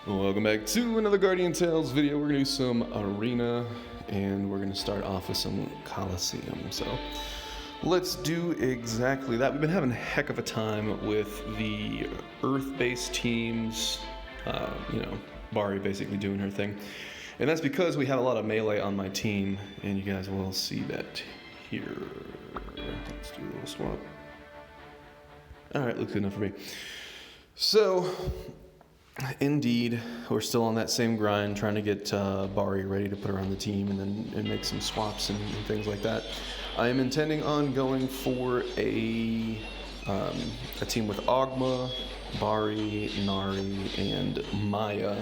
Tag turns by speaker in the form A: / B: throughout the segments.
A: Welcome back to another Guardian Tales video. We're gonna do some arena and we're gonna start off with some Colosseum. So let's do exactly that. We've been having a heck of a time with the Earth-based teams, Bari basically doing her thing. And that's because we have a lot of melee on my team, and you guys will see that here. Let's do a little swap. Alright, looks good enough for me. So, indeed, we're still on that same grind, trying to get Bari ready to put her on the team and make some swaps and things like that. I am intending on going for a team with Ogma, Bari, Nari, and Maya.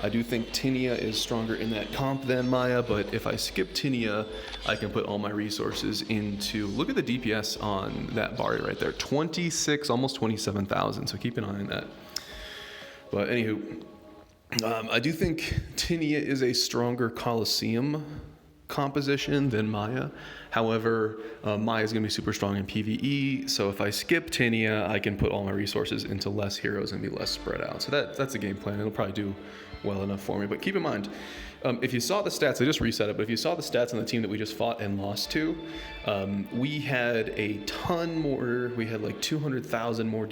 A: I do think Tinia is stronger in that comp than Maya, but if I skip Tinia, I can put all my resources into... Look at the DPS on that Bari right there. 26, almost 27,000, so keep an eye on that. But anywho, I do think Tinia is a stronger Colosseum composition than Maya. However, Maya is going to be super strong in PvE, so if I skip Tinia, I can put all my resources into less heroes and be less spread out. So that's the game plan. It'll probably do well enough for me. But keep in mind, if you saw the stats, I just reset it, but if you saw the stats on the team that we just fought and lost to, we had a ton more, we had like 200,000 more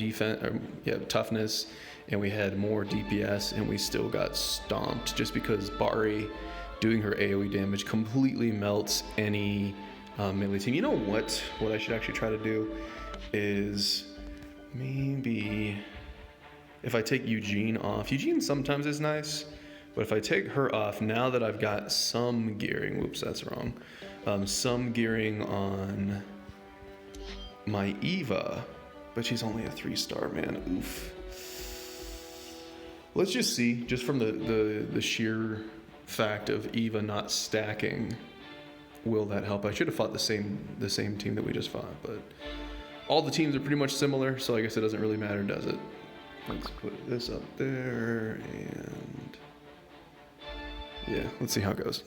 A: toughness, and we had more DPS, and we still got stomped just because Bari doing her AoE damage completely melts any melee team. You know what I should actually try to do is maybe if I take Eugene off. Eugene sometimes is nice, but if I take her off, now that I've got some gearing, whoops, that's wrong, some gearing on my Eva, but she's only a 3-star, man, oof. Let's just see, just from the sheer fact of Eva not stacking, will that help? I should have fought the same team that we just fought, but all the teams are pretty much similar, so I guess it doesn't really matter, does it? Let's put this up there, and yeah, let's see how it goes.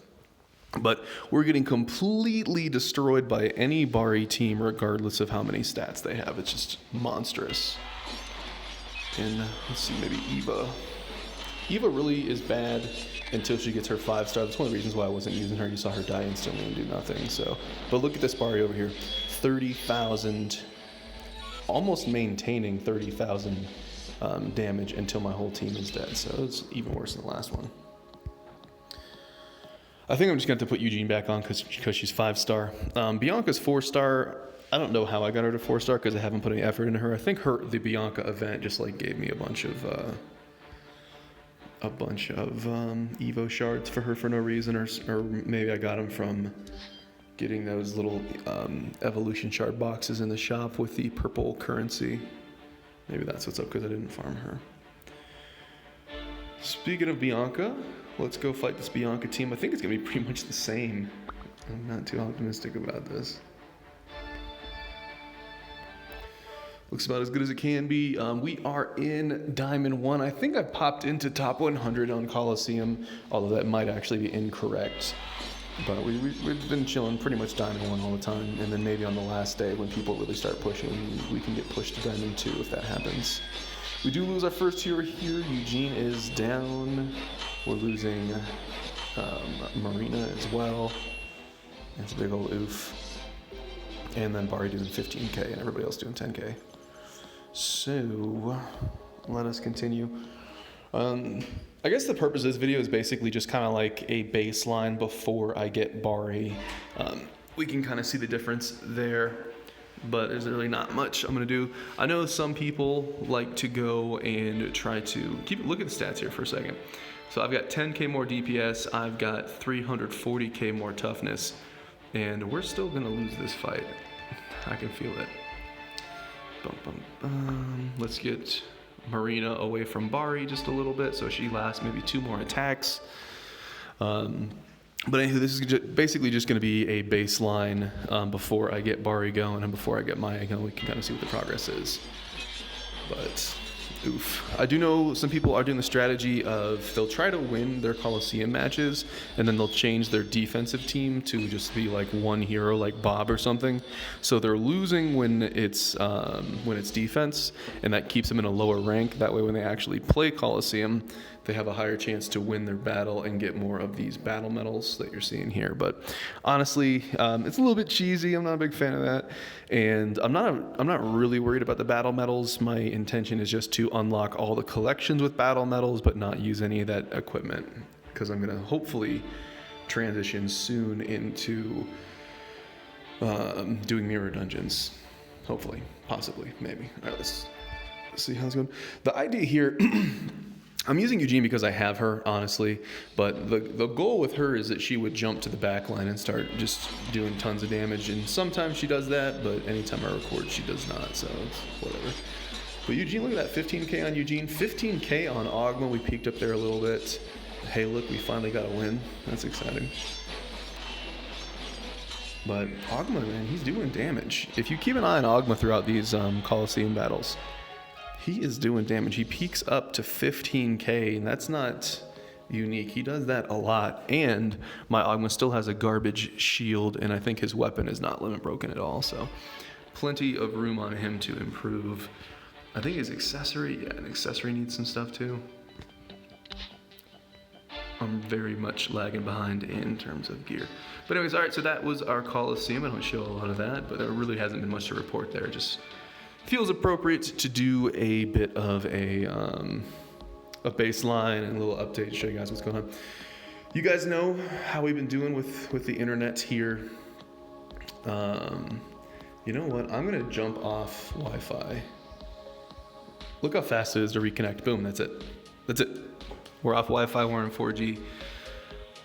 A: But we're getting completely destroyed by any Bari team, regardless of how many stats they have. It's just monstrous. And let's see, maybe Eva. Eva really is bad until she gets her 5-star. That's one of the reasons why I wasn't using her. You saw her die instantly and do nothing. So, but look at this Bari over here, 30,000, almost maintaining 30,000 damage until my whole team is dead. So it's even worse than the last one. I think I'm just going to have to put Eugene back on because she's 5-star. Bianca's 4-star. I don't know how I got her to 4-star because I haven't put any effort into her. I think the Bianca event just like gave me a bunch of Evo shards for her for no reason, or maybe I got them from getting those little evolution shard boxes in the shop with the purple currency. Maybe that's what's up because I didn't farm her. Speaking of Bianca, let's go fight this Bianca team. I think it's gonna be pretty much the same. I'm not too optimistic about this. Looks about as good as it can be. We are in Diamond 1. I think I popped into top 100 on Colosseum, although that might actually be incorrect. But we've been chilling pretty much Diamond 1 all the time, and then maybe on the last day when people really start pushing, we can get pushed to Diamond 2 if that happens. We do lose our first hero here. Eugene is down. We're losing Marina as well. It's a big old oof. And then Bari doing 15k and everybody else doing 10k. So, let us continue. I guess the purpose of this video is basically just kind of like a baseline before I get Bari. We can kind of see the difference there, but there's really not much I'm gonna do. I know some people like to go and try to look at the stats here for a second. So I've got 10k more DPS, I've got 340k more toughness, and we're still gonna lose this fight. I can feel it. Let's get Marina away from Bari just a little bit so she lasts maybe 2 more attacks. But anyway, this is basically just going to be a baseline before I get Bari going and before I get Maya going. We can kind of see what the progress is. But oof. I do know some people are doing the strategy of they'll try to win their Colosseum matches and then they'll change their defensive team to just be like one hero like Bob or something. So they're losing when it's defense, and that keeps them in a lower rank. That way when they actually play Colosseum, they have a higher chance to win their battle and get more of these battle medals that you're seeing here. But honestly, it's a little bit cheesy. I'm not a big fan of that, and I'm not really worried about the battle medals. My intention is just to unlock all the collections with battle medals, but not use any of that equipment, because I'm gonna hopefully transition soon into doing mirror dungeons. Hopefully, possibly, maybe. All right, let's see how it's going. The idea here. I'm using Eugene because I have her, honestly, but the goal with her is that she would jump to the back line and start just doing tons of damage, and sometimes she does that, but anytime I record, she does not, so it's whatever. But Eugene, look at that, 15k on Eugene, 15k on Ogma. We peaked up there a little bit. Hey, look, we finally got a win. That's exciting. But Ogma, man, he's doing damage. If you keep an eye on Ogma throughout these Colosseum battles, he is doing damage. He peaks up to 15k, and that's not unique. He does that a lot. And my Ogma still has a garbage shield, and I think his weapon is not limit broken at all. So plenty of room on him to improve. I think his accessory, yeah, an accessory needs some stuff too. I'm very much lagging behind in terms of gear. But anyways, all right, so that was our Colosseum. I don't show a lot of that, but there really hasn't been much to report there. Just feels appropriate to do a bit of a baseline and a little update to show you guys what's going on. You guys know how we've been doing with the internet here. You know what? I'm gonna jump off Wi-Fi. Look how fast it is to reconnect. Boom, that's it. That's it. We're off Wi-Fi, we're on 4G.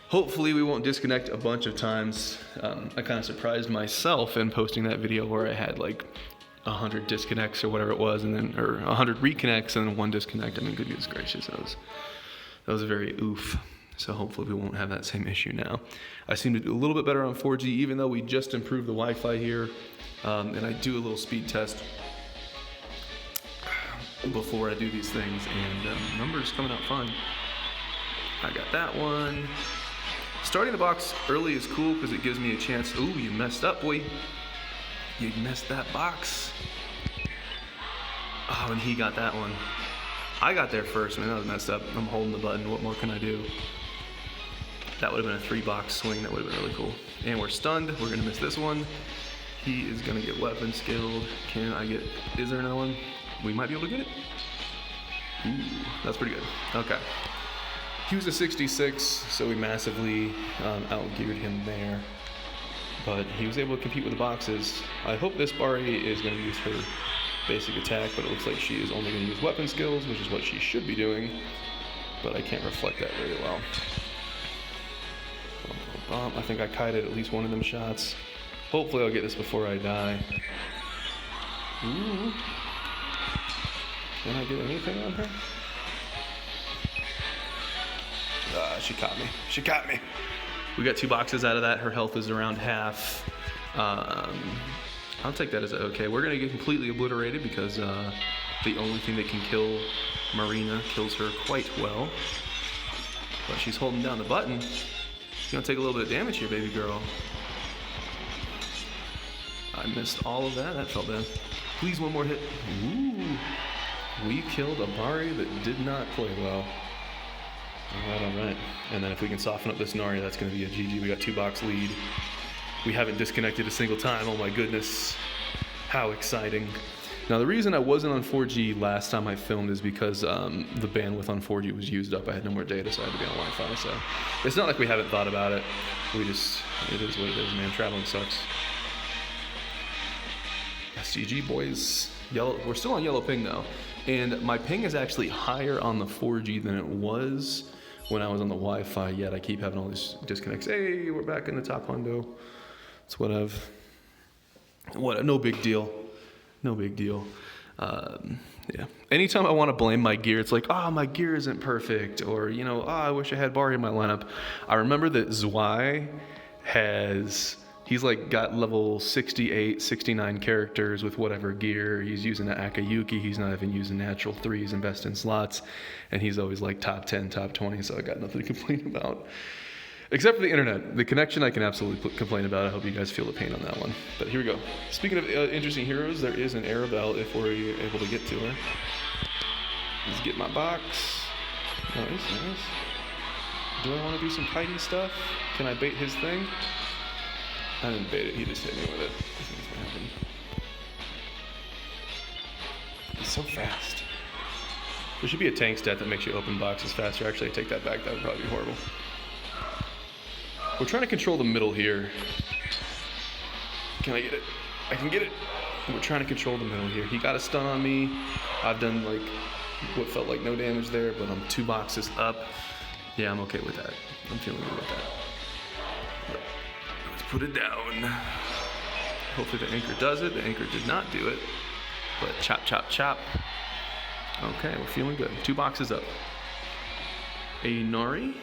A: Hopefully we won't disconnect a bunch of times. I kind of surprised myself in posting that video where I had like 100 disconnects or whatever it was, and then, or 100 reconnects and then 1 disconnect. I mean, goodness gracious, that was very oof. So hopefully we won't have that same issue now. I seem to do a little bit better on 4G, even though we just improved the Wi-Fi here. And I do a little speed test before I do these things, and numbers coming out fine. I got that one. Starting the box early is cool because it gives me a chance. Ooh, you messed up, boy. You messed that box. Oh, and he got that one. I got there first. I mean, that was messed up. I'm holding the button. What more can I do? That would have been a 3-box swing. That would have been really cool. And we're stunned. We're going to miss this one. He is going to get weapon skilled. Can I get... Is there another one? We might be able to get it. Ooh, that's pretty good. Okay. He was a 66, so we massively outgeared him there. But he was able to compete with the boxes. I hope this Bari is going to use her basic attack, but it looks like she is only going to use weapon skills, which is what she should be doing. But I can't reflect that very well. I think I kited at least one of them shots. Hopefully I'll get this before I die. Ooh. Can I get anything on her? She caught me. She caught me. We got 2 boxes out of that. Her health is around half. I'll take that as okay. We're going to get completely obliterated because the only thing that can kill Marina kills her quite well. But she's holding down the button. She's going to take a little bit of damage here, baby girl. I missed all of that. That felt bad. Please, one more hit. Ooh. We killed a Bari that did not play well. All right. And then if we can soften up this Nari, that's going to be a GG. We got 2-box lead. We haven't disconnected a single time. Oh my goodness. How exciting. Now the reason I wasn't on 4G last time I filmed is because the bandwidth on 4G was used up. I had no more data, so I had to be on Wi-Fi. So it's not like we haven't thought about it. It is what it is, man. Traveling sucks. SGG boys. Yellow. We're still on yellow ping though. And my ping is actually higher on the 4G than it was when I was on the Wi-Fi, yet I keep having all these disconnects. Hey, we're back in the top hundo. It's no big deal. No big deal. Yeah. Anytime I want to blame my gear, it's like, my gear isn't perfect, or, I wish I had Bari in my lineup. I remember that Zwei he's like got level 68, 69 characters with whatever gear. He's using an Akayuki. He's not even using natural 3s and best in slots. And he's always like top 10, top 20. So I got nothing to complain about. Except for the internet. The connection I can absolutely complain about. I hope you guys feel the pain on that one. But here we go. Speaking of interesting heroes, there is an Arabelle if we're able to get to her. Let's get my box. Nice, nice. Do I want to do some kitey stuff? Can I bait his thing? I didn't bait it, he just hit me with it. I think it's gonna happen. He's so fast. There should be a tank stat that makes you open boxes faster. Actually, I take that back, that would probably be horrible. We're trying to control the middle here. Can I get it? I can get it. We're trying to control the middle here. He got a stun on me. I've done like what felt like no damage there, but I'm 2 boxes up. Yeah, I'm okay with that. I'm feeling good with that. Let's put it down. Hopefully the anchor does it. The anchor did not do it. But chop, chop, chop. Okay, we're feeling good. 2 boxes up. A Nari.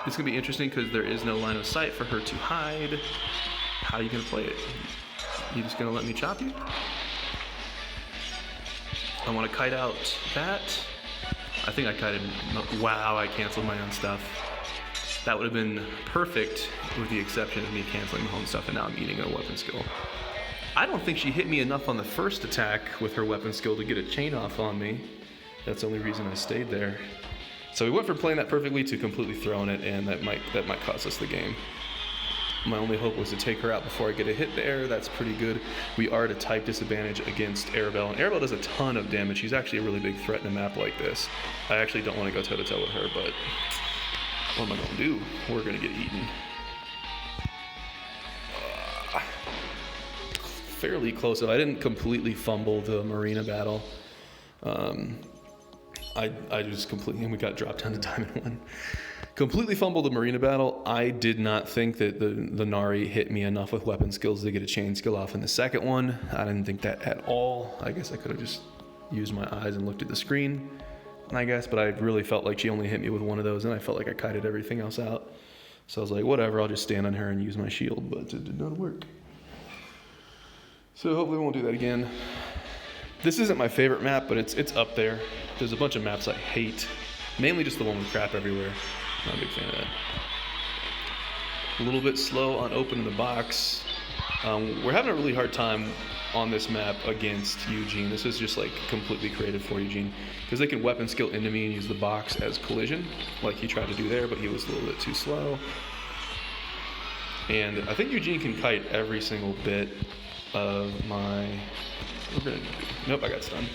A: It's gonna be interesting because there is no line of sight for her to hide. How are you gonna play it? You just gonna let me chop you? I wanna kite out that. I think I kited, wow, I canceled my own stuff. That would have been perfect with the exception of me canceling my own stuff, and now I'm eating a weapon skill. I don't think she hit me enough on the first attack with her weapon skill to get a chain off on me. That's the only reason I stayed there. So we went from playing that perfectly to completely throwing it, and that might cost us the game. My only hope was to take her out before I get a hit there. That's pretty good. We are at a type disadvantage against Arabelle, and Arabelle does a ton of damage. She's actually a really big threat in a map like this. I actually don't want to go toe-to-toe with her, but what am I going to do? We're going to get eaten. Fairly close. If I didn't completely fumble the Marina battle, I just completely, and we got dropped down to Diamond 1. Completely fumbled the Marina battle. I did not think that the Nari hit me enough with weapon skills to get a chain skill off in the second one. I didn't think that at all. I guess I could have just used my eyes and looked at the screen, I guess, but I really felt like she only hit me with one of those, and I felt like I kited everything else out. So I was like, whatever, I'll just stand on her and use my shield, but it did not work. So hopefully we won't do that again. This isn't my favorite map, but it's up there. There's a bunch of maps I hate, mainly just the one with crap everywhere. Not a big fan of that. A little bit slow on opening the box. We're having a really hard time on this map against Eugene. This is just like completely created for Eugene, because they can weapon skill into me and use the box as collision, like he tried to do there, but he was a little bit too slow. And I think Eugene can kite every single bit of my... Nope, I got stunned.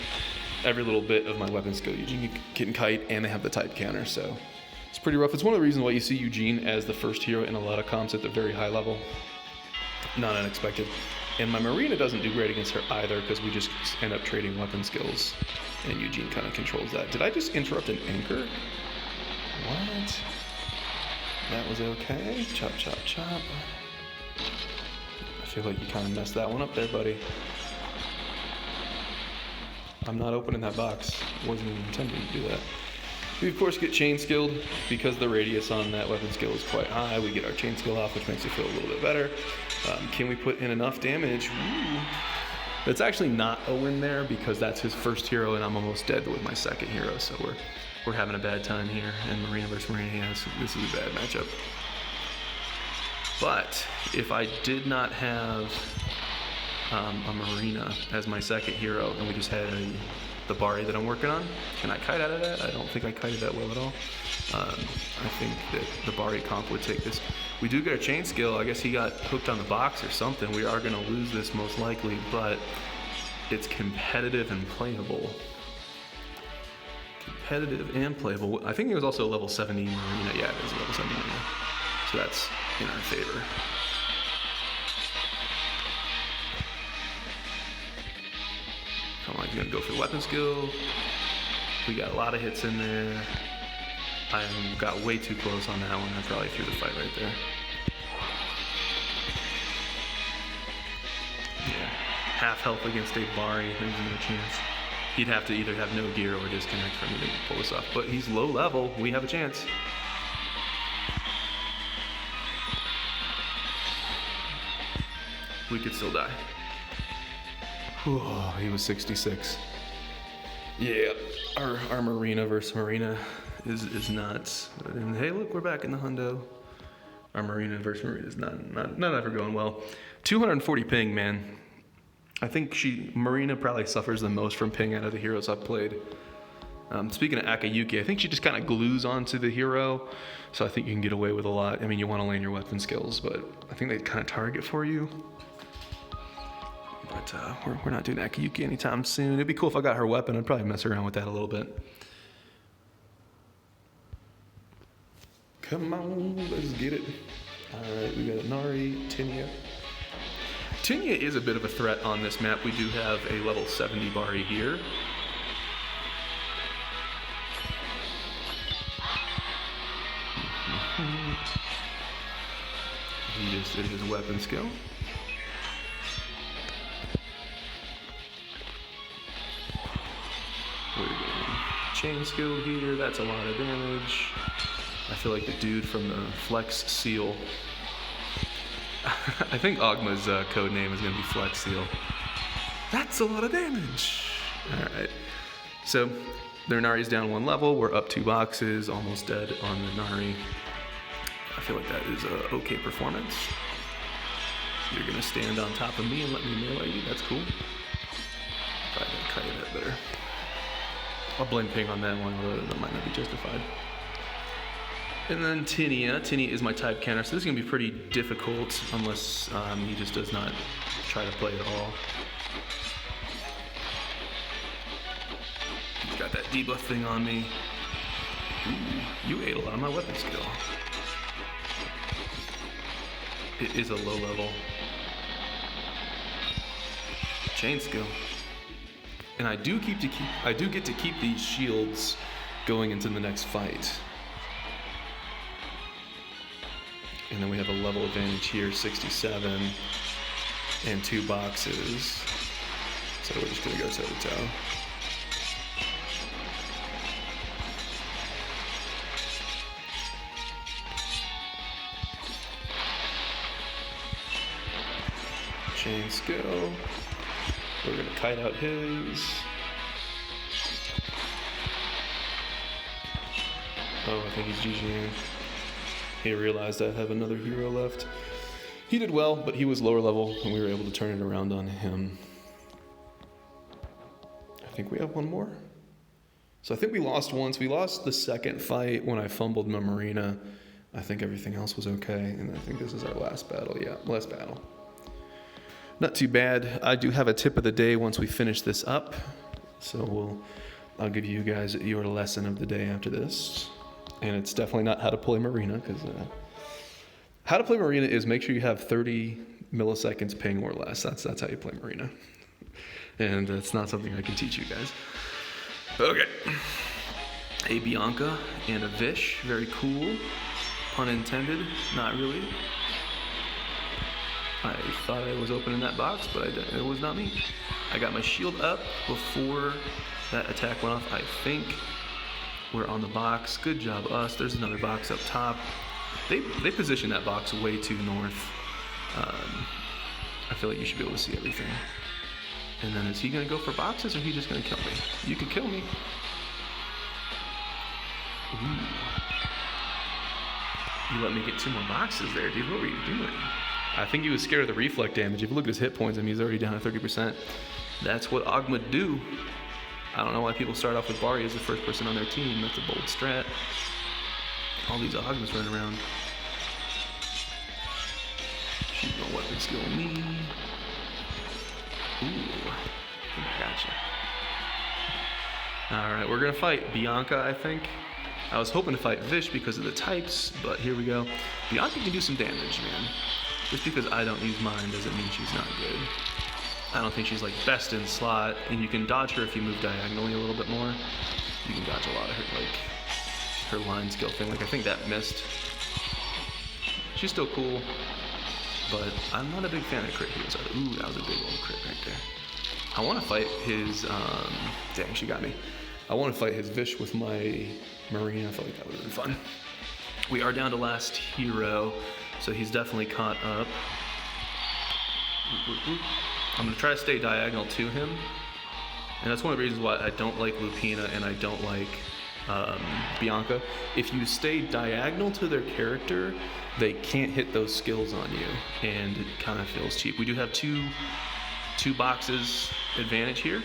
A: Every little bit of my weapon skill Eugene can kite, and they have the type counter, so it's pretty rough. It's one of the reasons why you see Eugene as the first hero in a lot of comps at the very high level. Not unexpected. And my Marina doesn't do great against her either, because we just end up trading weapon skills, and Eugene kind of controls that. Did I just interrupt an anchor? What? That was okay. Chop, chop, chop. I feel like you kind of messed that one up there, buddy. I'm not opening that box. Wasn't even intending to do that. We of course get chain skilled because the radius on that weapon skill is quite high. We get our chain skill off, which makes it feel a little bit better. Can we put in enough damage? Ooh. That's actually not a win there, because that's his first hero and I'm almost dead with my second hero. So we're having a bad time here. And Marina versus Marina, yeah, this is a bad matchup. But if I did not have a Marina as my second hero, and we just had the Bari that I'm working on, can I kite out of that? I don't think I kited that well at all. I think that the Bari comp would take this. We do get a chain skill. I guess he got hooked on the box or something. We are going to lose this most likely, but it's competitive and playable. Competitive and playable. I think it was also a level 70 Marina. Yeah, it is a level 70 Marina. So that's in our favor. Come on, he's gonna go for the weapon skill. We got a lot of hits in there. I got way too close on that one. I probably threw the fight right there. Yeah, half health against a Bari. There's no chance. He'd have to either have no gear or disconnect for me to pull this off. But he's low level. We have a chance. We could still die. Whew, he was 66. Yeah, our Marina versus Marina is nuts. And hey, look, we're back in the hundo. Our Marina versus Marina is not ever going well. 240 ping, man. I think Marina probably suffers the most from ping out of the heroes I've played. Speaking of Akayuki, I think she just kind of glues onto the hero, so I think you can get away with a lot. I mean, you want to land your weapon skills, but I think they kind of target for you. But we're not doing Akayuki anytime soon. It'd be cool if I got her weapon. I'd probably mess around with that a little bit. Come on, let's get it. All right, we got Nari, Tinia. Tinia is a bit of a threat on this map. We do have a level 70 Bari here. He just did his weapon skill. We're getting chain skill here. That's a lot of damage. I feel like the dude from the Flex Seal. I think Ogma's code name is going to be Flex Seal. That's a lot of damage. All right. So their Nari's down 1 level. We're up 2 boxes, almost dead on the Nari. I feel like that is an okay performance. You're going to stand on top of me and let me melee you. That's cool. Probably going to cut you that better. I'll blame Ping on that one, although that might not be justified. And then Tinia. Tinia is my type counter, so this is going to be pretty difficult unless he just does not try to play at all. He's got that debuff thing on me. Ooh, you ate a lot of my weapon skill. It is a low level. Chain skill. And I do get to keep these shields going into the next fight. And then we have a level advantage here, 67, and 2 boxes. So we're just gonna go toe to toe. Chain skill. We're gonna kite out his. Oh, I think he's GGing. He realized I have another hero left. He did well, but he was lower level, and we were able to turn it around on him. I think we have one more. So I think we lost once. We lost the second fight when I fumbled my Marina. I think everything else was okay, and I think this is our last battle. Yeah, last battle. Not too bad. I do have a tip of the day once we finish this up. So I'll give you guys your lesson of the day after this. And it's definitely not how to play Marina, because how to play Marina is make sure you have 30 milliseconds ping or less. That's how you play Marina. And it's not something I can teach you guys. Okay. A Bianca and a Vish. Very cool. Pun intended. Not really. I thought I was opening that box, but it was not me. I got my shield up before that attack went off. I think we're on the box. Good job, us. There's another box up top. They positioned that box way too north. I feel like you should be able to see everything. And then is he gonna go for boxes, or is he just gonna kill me? You can kill me. Ooh. You let me get 2 more boxes there, dude. What were you doing? I think he was scared of the reflect damage. If you look at his hit points, I mean, he's already down to 30%. That's what Ogma do. I don't know why people start off with Bari as the first person on their team. That's a bold strat. All these Ogmas running around. She's gonna weapon skill me. Ooh, gotcha. All right, we're gonna fight Bianca, I think. I was hoping to fight Vish because of the types, but here we go. Bianca can do some damage, man. Just because I don't use mine doesn't mean she's not good. I don't think she's like best in slot, and you can dodge her if you move diagonally a little bit more. You can dodge a lot of her, like, her line skill thing. Like, I think that missed. She's still cool, but I'm not a big fan of crit heroes. Ooh, that was a big old crit right there. I want to fight his, dang, she got me. I want to fight his Vish with my Marina. I felt like that would have been fun. We are down to last hero, so he's definitely caught up. I'm going to try to stay diagonal to him. And that's one of the reasons why I don't like Lupina and I don't like Bianca. If you stay diagonal to their character, they can't hit those skills on you, and it kind of feels cheap. We do have two boxes advantage here.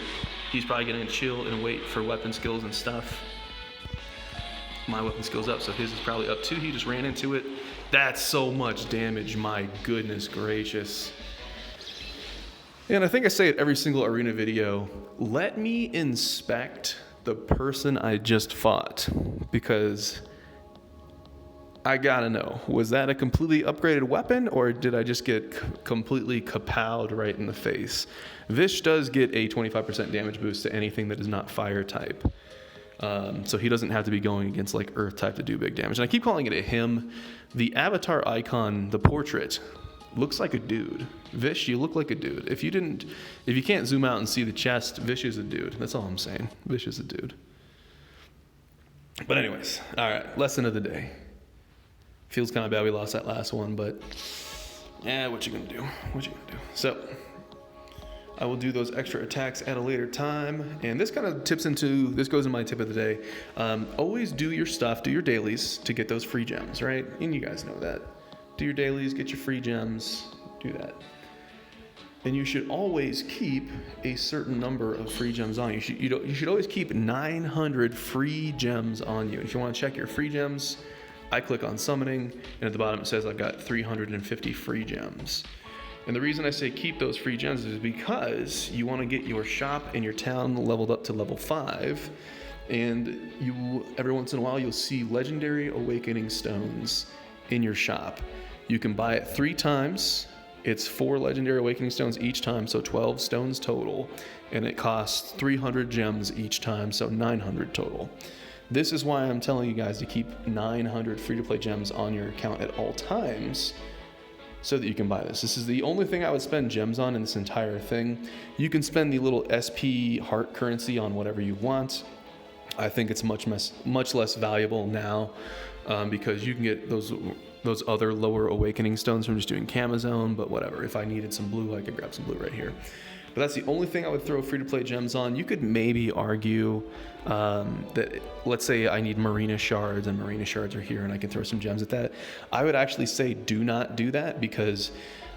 A: He's probably gonna chill and wait for weapon skills and stuff. My weapon skill's up, so his is probably up too. He just ran into it. That's so much damage, my goodness gracious. And I think I say it every single arena video, let me inspect the person I just fought, because I gotta know, was that a completely upgraded weapon, or did I just get completely kapowed right in the face? Vish does get a 25% damage boost to anything that is not fire type. So he doesn't have to be going against like earth type to do big damage. And I keep calling it a him. The avatar icon, the portrait, looks like a dude. Vish, you look like a dude. If you can't zoom out and see the chest, Vish is a dude. That's all I'm saying. Vish is a dude. But anyways, all right, lesson of the day. Feels kind of bad we lost that last one, but yeah, what you gonna do? So I will do those extra attacks at a later time. And this kind of this goes in my tip of the day. Always do your stuff, do your dailies to get those free gems, right? And you guys know that. Do your dailies, get your free gems, do that. And you should always keep a certain number of free gems on you. You should always keep 900 free gems on you. If you want to check your free gems, I click on summoning, and at the bottom it says I've got 350 free gems. And the reason I say keep those free gems is because you want to get your shop and your town leveled up to level 5, and every once in a while you'll see legendary awakening stones in your shop. You can buy it 3 times. It's 4 legendary awakening stones each time, so 12 stones total, and it costs 300 gems each time, so 900 total. This is why I'm telling you guys to keep 900 free-to-play gems on your account at all times, so that you can buy this. This is the only thing I would spend gems on in this entire thing. You can spend the little SP heart currency on whatever you want. I think it's much less valuable now because you can get those other lower awakening stones from just doing Camazone, but whatever. If I needed some blue, I could grab some blue right here. But that's the only thing I would throw free-to-play gems on. You could maybe argue that, let's say I need Marina Shards, and Marina Shards are here, and I can throw some gems at that. I would actually say do not do that, because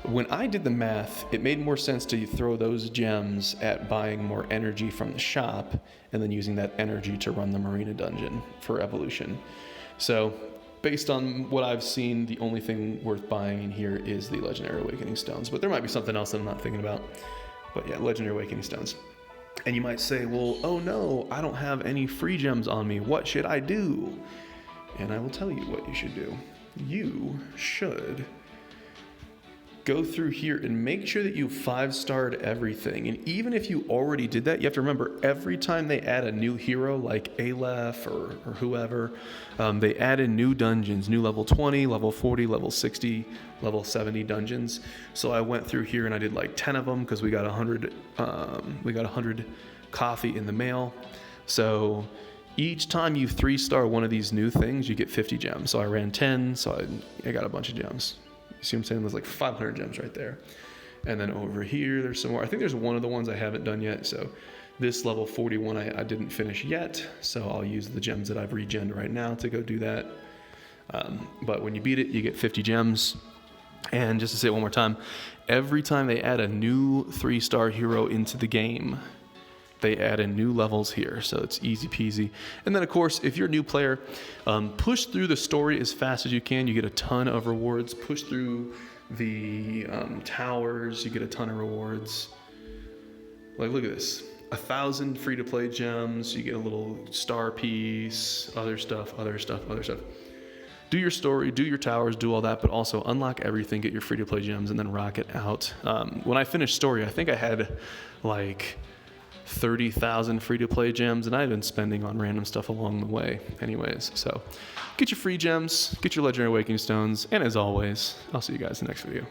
A: when I did the math, it made more sense to throw those gems at buying more energy from the shop, and then using that energy to run the Marina dungeon for evolution. So, based on what I've seen, the only thing worth buying in here is the Legendary Awakening Stones. But there might be something else that I'm not thinking about. But yeah, Legendary Awakening Stones. And you might say, well, oh no, I don't have any free gems on me. What should I do? And I will tell you what you should do. You should go through here and make sure that you 5-starred everything. And even if you already did that, you have to remember every time they add a new hero like Aleph or whoever, they add in new dungeons, new level 20, level 40, level 60, level 70 dungeons. So I went through here and I did like 10 of them because we got 100 coffee in the mail. So each time you 3-star one of these new things, you get 50 gems. So I ran 10, so I got a bunch of gems. You see what I'm saying? There's like 500 gems right there. And then over here, there's some more. I think there's one of the ones I haven't done yet. So this level 41 I didn't finish yet. So I'll use the gems that I've regened right now to go do that. But when you beat it, you get 50 gems. And just to say it one more time, every time they add a new 3-star hero into the game, they add in new levels here, so it's easy peasy. And then, of course, if you're a new player, push through the story as fast as you can. You get a ton of rewards. Push through the towers. You get a ton of rewards. Like, look at this. 1,000 free-to-play gems. You get a little star piece, other stuff. Do your story, do your towers, do all that, but also unlock everything, get your free-to-play gems, and then rock it out. When I finished story, I think I had, like, 30,000 free-to-play gems, and I've been spending on random stuff along the way anyways. So get your free gems, get your Legendary Awakening Stones, and as always, I'll see you guys in the next video.